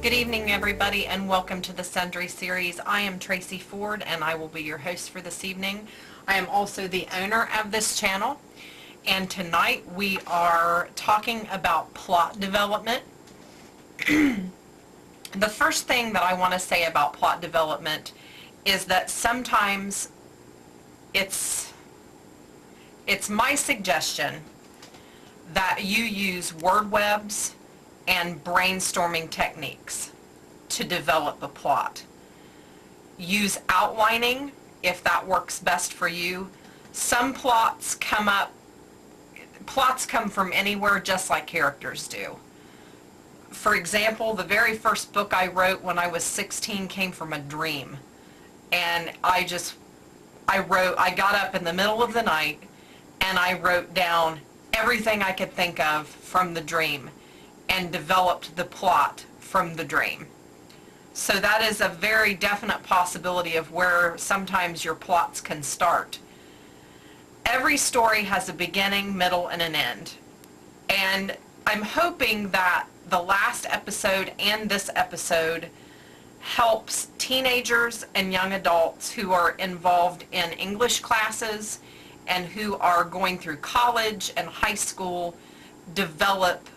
Good evening, everybody, and welcome to the Sundry series. I am Tracy Ford, and I will be your host for this evening. I am also the owner of this channel, and tonight we are talking about plot development. The first thing that I want to say about plot development is that sometimes it's my suggestion that you use word webs and brainstorming techniques to develop a plot. Use outlining if that works best for you. Some plots come from anywhere, just like characters do. For example, the very first book I wrote when I was 16 came from a dream. And I got up in the middle of the night and I wrote down everything I could think of from the dream and developed the plot from the dream. So that is a very definite possibility of where sometimes your plots can start. Every story has a beginning, middle, and an end. And I'm hoping that the last episode and this episode helps teenagers and young adults who are involved in English classes and who are going through college and high school develop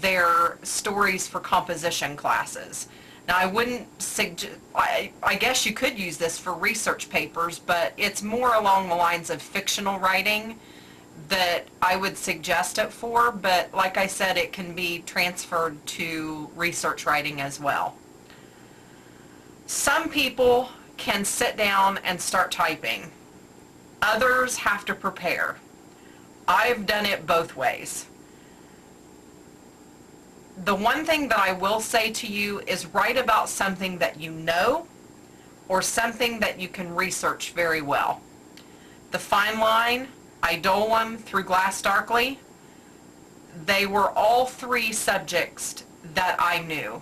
their stories for composition classes. Now, I wouldn't suggest, I guess you could use this for research papers, but it's more along the lines of fictional writing that I would suggest it for, but like I said, it can be transferred to research writing as well. Some people can sit down and start typing. Others have to prepare. I've done it both ways. The one thing that I will say to you is write about something that you know or something that you can research very well. The Fine Line, Eidolon, Through Glass Darkly, they were all three subjects that I knew.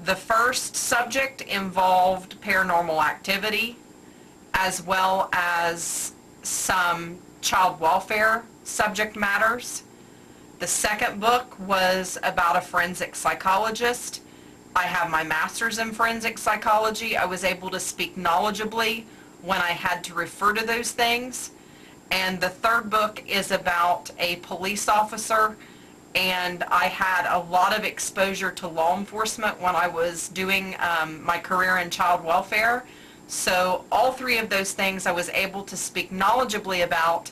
The first subject involved paranormal activity as well as some child welfare subject matters. The second book was about a forensic psychologist. I have my master's in forensic psychology. I was able to speak knowledgeably when I had to refer to those things. And the third book is about a police officer, and I had a lot of exposure to law enforcement when I was doing my career in child welfare. So all three of those things I was able to speak knowledgeably about,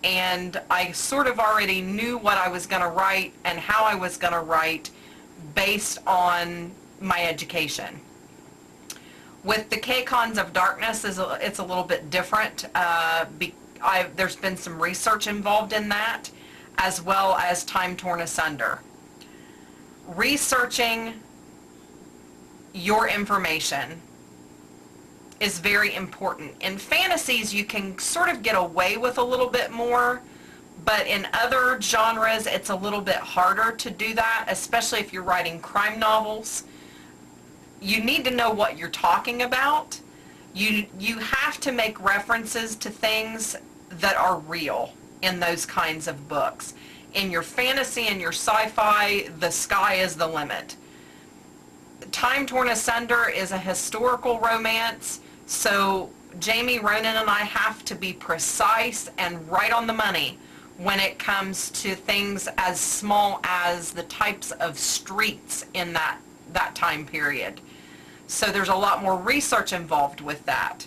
and I sort of already knew what I was going to write and how I was going to write based on my education. With the K-Cons of Darkness, it's a little bit different. There's been some research involved in that, as well as Time Torn Asunder. Researching your information is very important. In fantasies, you can sort of get away with a little bit more, but in other genres, it's a little bit harder to do that, especially if you're writing crime novels. You need to know what you're talking about. You have to make references to things that are real in those kinds of books. In your fantasy and your sci-fi, the sky is the limit. Time Torn Asunder is a historical romance, so Jamie Ronan and I have to be precise and right on the money when it comes to things as small as the types of streets in that time period. So there's a lot more research involved with that.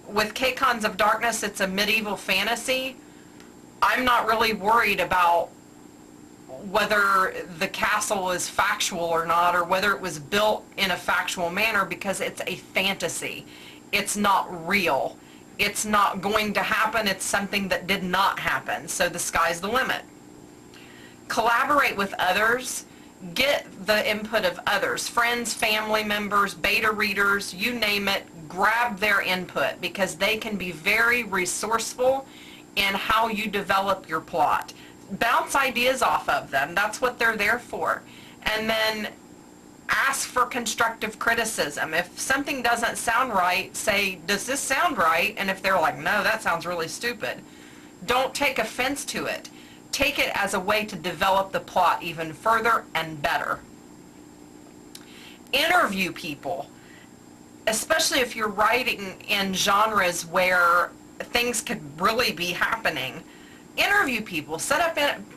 With K-Cons of Darkness, it's a medieval fantasy. I'm not really worried about whether the castle is factual or not, or whether it was built in a factual manner, because it's a fantasy. It's not real. It's not going to happen. It's something that did not happen. So the sky's the limit. Collaborate with others. Get the input of others, friends, family members, beta readers, you name it. Grab their input, because they can be very resourceful in how you develop your plot. Bounce ideas off of them. That's what they're there for. And then ask for constructive criticism. If something doesn't sound right, say, does this sound right? And if they're like, no, that sounds really stupid, don't take offense to it. Take it as a way to develop the plot even further and better. Interview people, especially if you're writing in genres where things could really be happening. Interview people,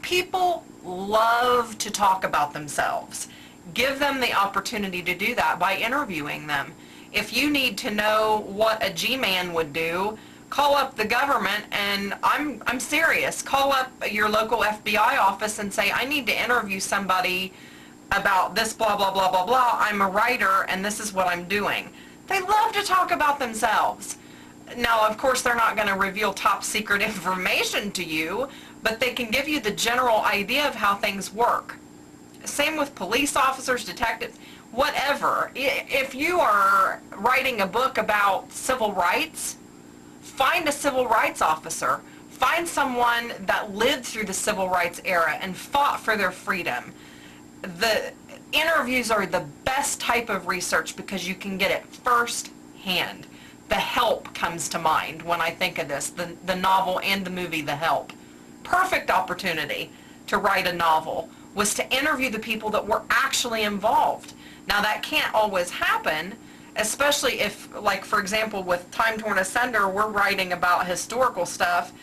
people love to talk about themselves. Give them the opportunity to do that by interviewing them. If you need to know what a G-man would do, call up the government, and I'm serious. Call up your local FBI office and say, I need to interview somebody about this blah, blah, blah, blah, blah. I'm a writer, and this is what I'm doing. They love to talk about themselves. Now, of course, they're not going to reveal top secret information to you, but they can give you the general idea of how things work. Same with police officers, detectives, whatever. If you are writing a book about civil rights, find a civil rights officer. Find someone that lived through the civil rights era and fought for their freedom. The interviews are the best type of research because you can get it firsthand. The Help comes to mind when I think of this, the novel and the movie The Help. Perfect opportunity to write a novel was to interview the people that were actually involved. Now that can't always happen, especially if, like for example, with Time Torn Asunder, we're writing about historical stuff.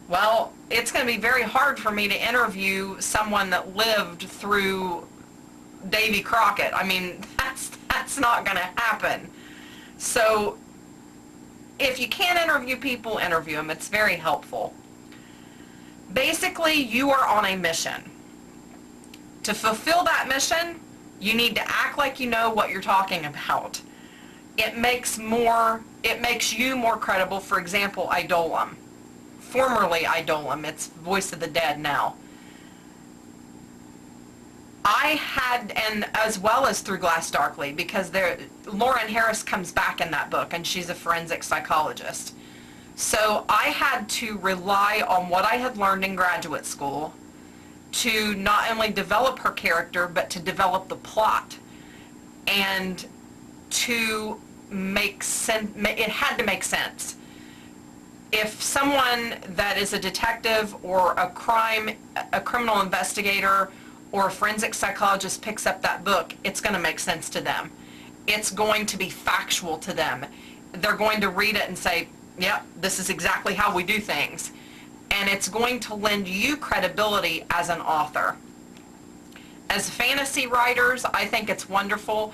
Well, it's going to be very hard for me to interview someone that lived through Davy Crockett. I mean, that's not going to happen. So if you can't interview people, interview them. It's very helpful. Basically, you are on a mission. To fulfill that mission, you need to act like you know what you're talking about. It makes you more credible. For example, Idolum. Formerly Idolum. It's Voice of the Dead now. I had, and as well as Through Glass Darkly, because Lauren Harris comes back in that book, and she's a forensic psychologist. So I had to rely on what I had learned in graduate school to not only develop her character, but to develop the plot. And to make sense, it had to make sense. If someone that is a detective or a criminal investigator or a forensic psychologist picks up that book, it's going to make sense to them. It's going to be factual to them. They're going to read it and say, yep, this is exactly how we do things. And it's going to lend you credibility as an author. As fantasy writers, I think it's wonderful.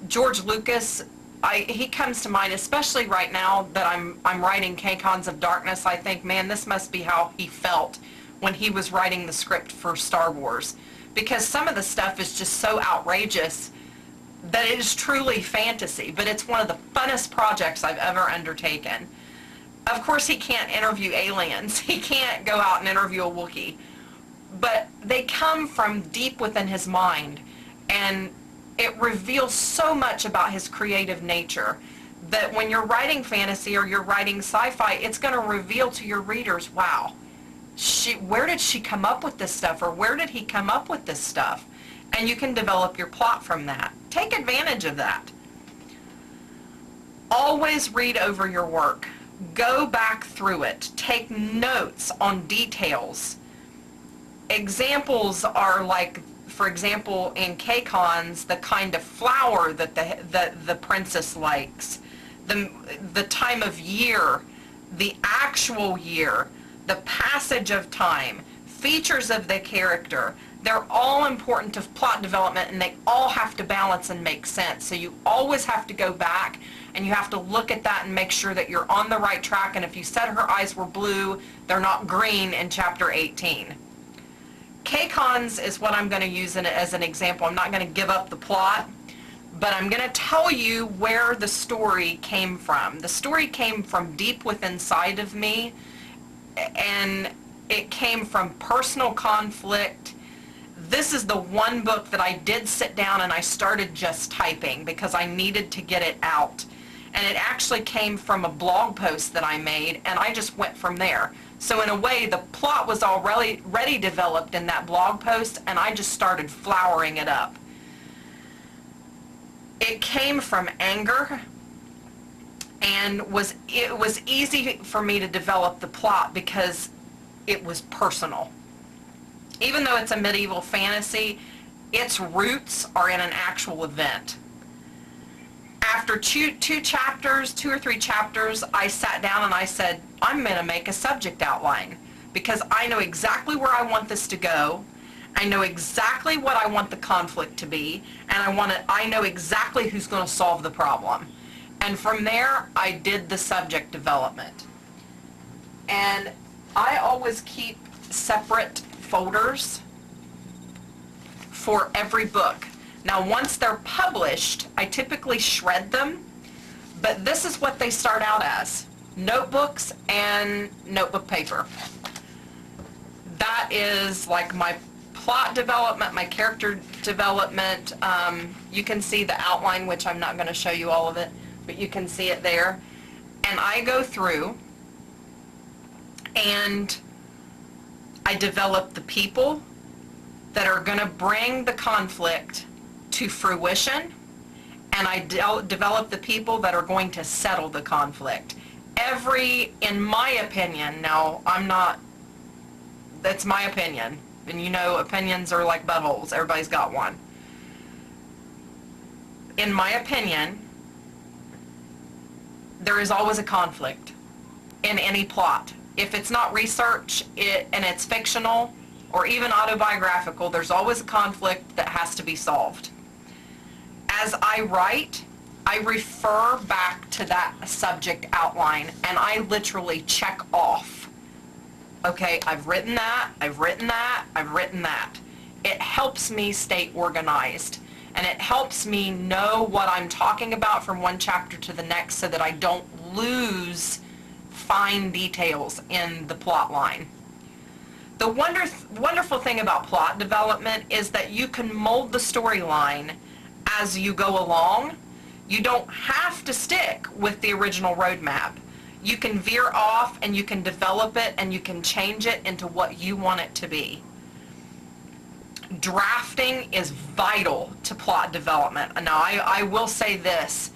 George Lucas, he comes to mind, especially right now that I'm writing K-Cons of Darkness. I think, man, this must be how he felt when he was writing the script for Star Wars. Because some of the stuff is just so outrageous that it is truly fantasy. But it's one of the funnest projects I've ever undertaken. Of course, he can't interview aliens. He can't go out and interview a Wookiee. But they come from deep within his mind. And it reveals so much about his creative nature that when you're writing fantasy or you're writing sci-fi, it's going to reveal to your readers, wow, where did she come up with this stuff, or where did he come up with this stuff? And you can develop your plot from that. Take advantage of that. Always read over your work. Go back through it. Take notes on details. Examples are like, for example, in K-Cons, the kind of flower that the princess likes, the time of year, the actual year, the passage of time, features of the character. They're all important to plot development, and they all have to balance and make sense. So you always have to go back, and you have to look at that and make sure that you're on the right track. And if you said her eyes were blue, they're not green in chapter 18. K-Cons is what I'm going to use as an example. I'm not going to give up the plot, but I'm going to tell you where the story came from. The story came from deep within inside of me, and it came from personal conflict. This is the one book that I did sit down and I started just typing because I needed to get it out. And it actually came from a blog post that I made, and I just went from there. So in a way, the plot was already developed in that blog post, and I just started flowering it up. It came from anger, and it was easy for me to develop the plot because it was personal. Even though it's a medieval fantasy, its roots are in an actual event. After two or three chapters, I sat down and I said, I'm going to make a subject outline because I know exactly where I want this to go. I know exactly what I want the conflict to be, and I know exactly who's going to solve the problem. And from there, I did the subject development. And I always keep separate folders for every book. Now, once they're published, I typically shred them, but this is what they start out as: notebooks and notebook paper. That is like my plot development, my character development. You can see the outline, which I'm not going to show you all of it, but you can see it there. And I go through and I develop the people that are going to bring the conflict to fruition, and I develop the people that are going to settle the conflict. In my opinion, now that's my opinion, and you know opinions are like buttholes, everybody's got one. In my opinion, there is always a conflict in any plot. If it's not research and it's fictional or even autobiographical, there's always a conflict that has to be solved. As I write, I refer back to that subject outline and I literally check off. Okay, I've written that, I've written that, I've written that. It helps me stay organized, and it helps me know what I'm talking about from one chapter to the next so that I don't lose fine details in the plot line. The wonderful thing about plot development is that you can mold the storyline as you go along. You don't have to stick with the original roadmap. You can veer off and you can develop it and you can change it into what you want it to be. Drafting is vital to plot development. Now, I will say this,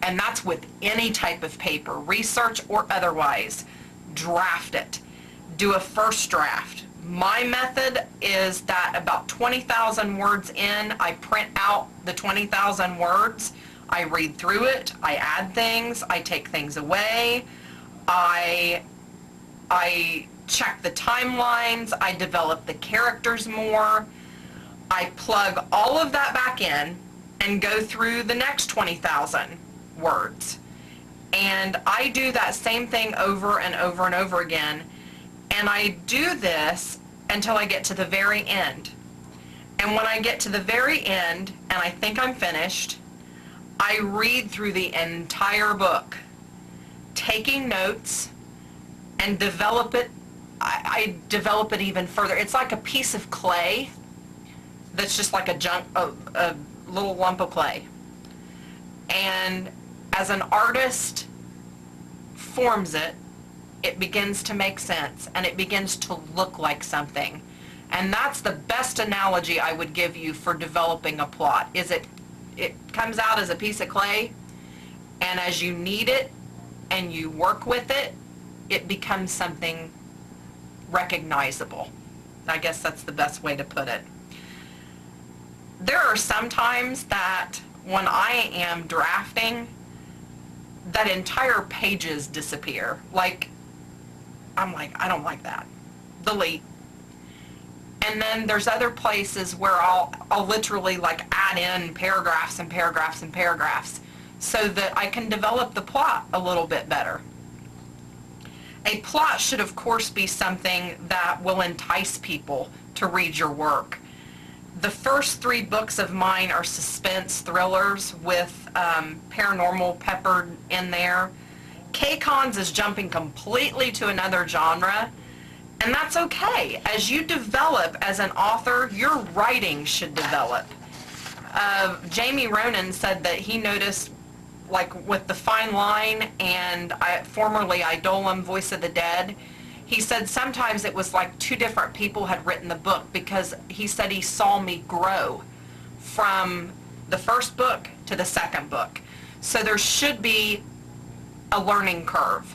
and that's with any type of paper, research or otherwise. Draft it. Do a first draft. My method is that about 20,000 words in, I print out the 20,000 words. I read through it. I add things. I take things away. I check the timelines. I develop the characters more. I plug all of that back in and go through the next 20,000 words. And I do that same thing over and over and over again. And I do this until I get to the very end. And when I get to the very end and I think I'm finished, I read through the entire book, taking notes, and develop it. I develop it even further. It's like a piece of clay that's just like a little lump of clay. And as an artist forms it, it begins to make sense and it begins to look like something. And that's the best analogy I would give you for developing a plot. It comes out as a piece of clay, and as you knead it and you work with it, it becomes something recognizable. I guess that's the best way to put it. There are some times that when I am drafting, that entire pages disappear. I'm like, I don't like that. Delete. And then there's other places where I'll literally like add in paragraphs and paragraphs and paragraphs so that I can develop the plot a little bit better. A plot should of course be something that will entice people to read your work. The first 3 books of mine are suspense thrillers with paranormal peppered in there. K-Cons is jumping completely to another genre, and that's okay. As you develop as an author, your writing should develop. Jamie Ronan said that he noticed, like with The Fine Line and formerly Idolum, Voice of the Dead, he said sometimes it was like 2 different people had written the book, because he said he saw me grow from the first book to the second book. So there should be a learning curve.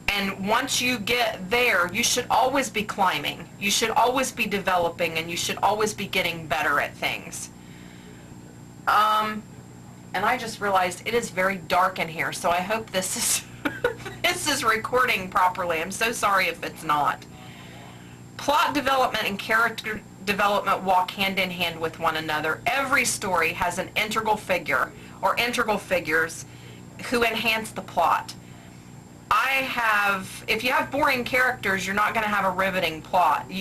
And once you get there, you should always be climbing. You should always be developing, and you should always be getting better at things. And I just realized it is very dark in here, so I hope this is this is recording properly. I'm so sorry if it's not. Plot development and character development walk hand in hand with one another. Every story has an integral figure or integral figures who enhance the plot. If you have boring characters, you're not going to have a riveting plot.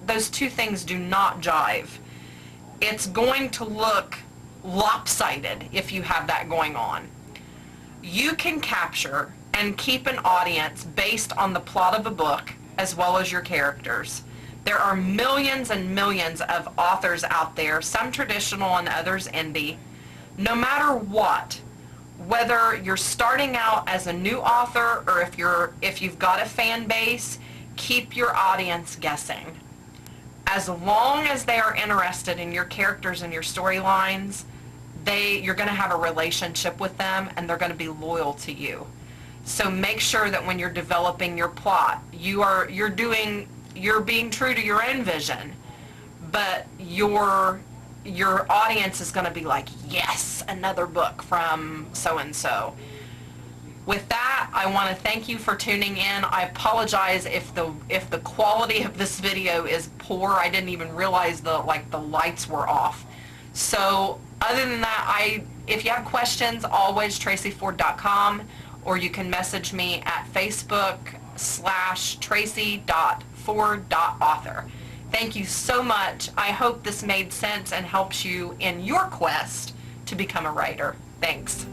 Those two things do not jive. It's going to look lopsided if you have that going on. You can capture and keep an audience based on the plot of a book as well as your characters. There are millions and millions of authors out there, some traditional and others indie. No matter what, whether you're starting out as a new author or if you've got a fan base, keep your audience guessing. As long as they are interested in your characters and your storylines, you're going to have a relationship with them, and they're going to be loyal to you. So make sure that when you're developing your plot, you're being true to your own vision, but your audience is going to be like, yes, another book from so-and-so. With that, I want to thank you for tuning in. I apologize if the quality of this video is poor. I didn't even realize the lights were off. So other than that, if you have questions, always tracyford.com, or you can message me at facebook.tracy.ford.author. Thank you so much. I hope this made sense and helps you in your quest to become a writer. Thanks.